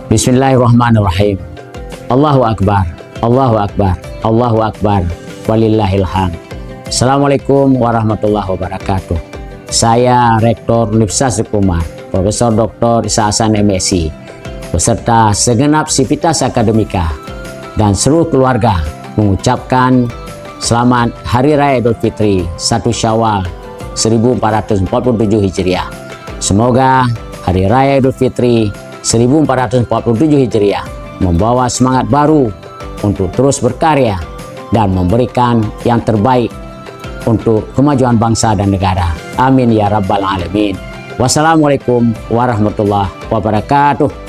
Bismillahirrahmanirrahim. Allahu Akbar, Allahu Akbar, Allahu Akbar, walillahil hamd. Assalamualaikum warahmatullahi wabarakatuh. Saya Rektor Universitas Kumar, Profesor Dr. Isa Hasan MSc, beserta segenap sivitas akademika dan seluruh keluarga mengucapkan selamat Hari Raya Idul Fitri 1 Syawal 1447 Hijriah. Semoga Hari Raya Idul Fitri 1447 Hijriah membawa semangat baru untuk terus berkarya dan memberikan yang terbaik untuk kemajuan bangsa dan negara. Amin ya rabbal alamin. Wassalamualaikum warahmatullahi wabarakatuh.